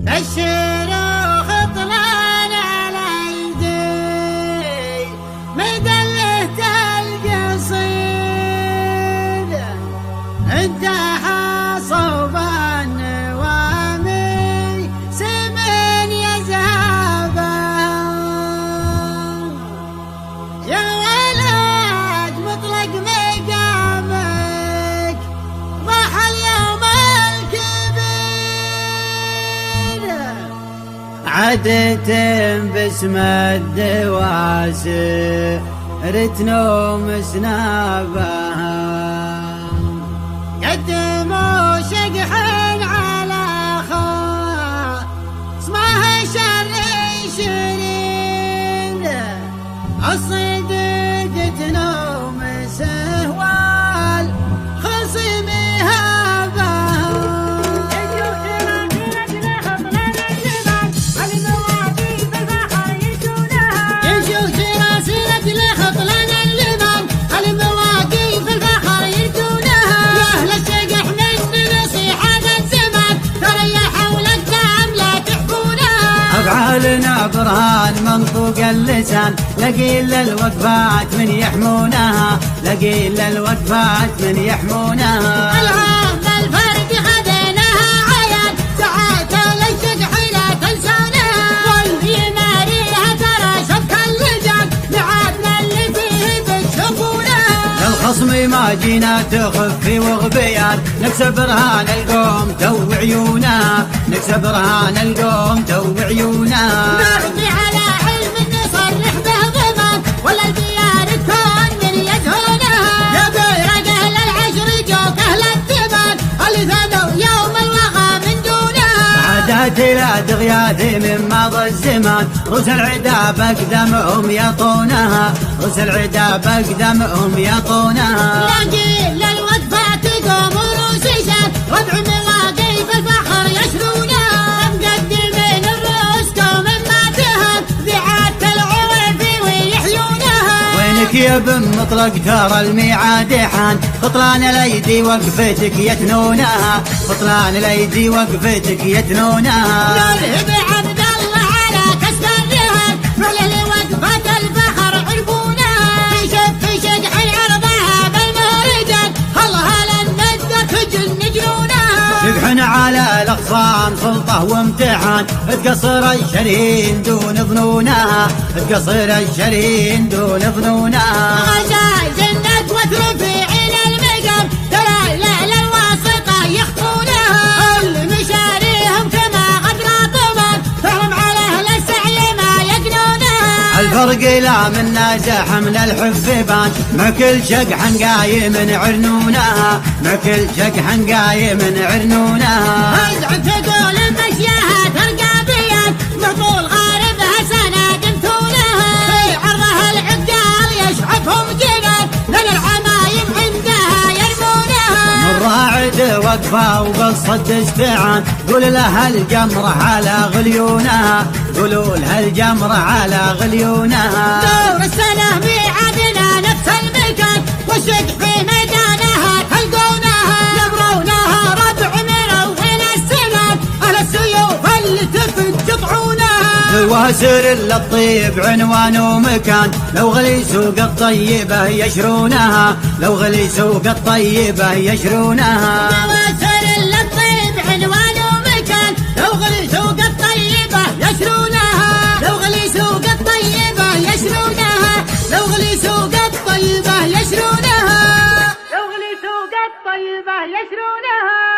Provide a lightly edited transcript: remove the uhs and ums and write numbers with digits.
الشروخ طلال على يدي مدلة القصيد انتهى صوب النوامي سمن يذهبه يا ولد مطلق مقامك ضاح اليوم عدت باسم الدواسي رتنوم سنابها قدموا شقح على خوا اسمه شرين الصديق تنوم سهوال خصمي أفعالنا برهان منطوق اللسان لقيل الوقفات من يحمونها لقيل الوقفات من يحمونها العام الفرد خذيناها عيان ساعات للشقح لا تنسونها واللي ماريها ترى شبك اللجان معادنا اللي فيه بتشوفونها للخصم ما جينا تخفي وغبيان نكسب رهان القوم تو عيونها نكسب رهان القوم تو عيونها نرضي على علم نصرح به ضمان ولا الديار تكون من يدهونها يا بيرق اهل العشر جوك اهل الثمان اللي ثنوا يوم الوغى من دونها عادات لا دغياثي من ماضى الزمان رؤوس العدا بقدمهم يطونها رؤوس العدا بقدمهم يطونها لاقي للوقفات قوم روس شان ربع مواقف الفخر يشرونها مقدمين الروس قوم ما تهان ذعات العرف ويحيونها وينك يا بن مطلق ترى الميعاد حان خطلان الايدي وقفتك يتنونها خطلان الايدي وقفتك يتنونها نرهب عبد الله على كسب الرهان فعل وقفة الفخر عرفونها في شقح عرضها بالمهرجان الله للندة تجن جنونها شقح على الاخصام سلطه وامتحان تقصر الشرين دون ظنونها تقصر الشرين دون ظنونها غزال جنة وترفع الى المقام ترى لا الواسطة يخطونها المشاريهم كما غدر طمان فهم على اهل السعي ما يقنونها الفرق لا من نازح من الحفبان مع كل شقح قايم عرنونها مع كل شقح قايم عرنونها ازعم تقول مشياها ترقى بيان مطول غاربها سنة دمتونها في عرضها العقال يشعفهم جنان لان العمايم عندها يرمونها من راعد وقفه وبالصد استعان قول لها الجمرة على غليونها قولوا لها الجمرة على غليونها دور السنة ميعادنا نفس المكان والشق في ميدانها تلقونها يبرونها ربع من اول السنان اهل السيوف اللي تفد قطعونها الواسر للطيب عنوان ومكان لو غلي سوق الطيبة يشرونها لو غلي سوق الطيبة يشرونها نواسر للطيب عنوان ومكان لو غلي سوق الطيبة يشرونها لو غلي سوق الطيبة يشرونها لو غلي سوق الطيبة يشرونها لو غلي سوق الطيبة يشرونها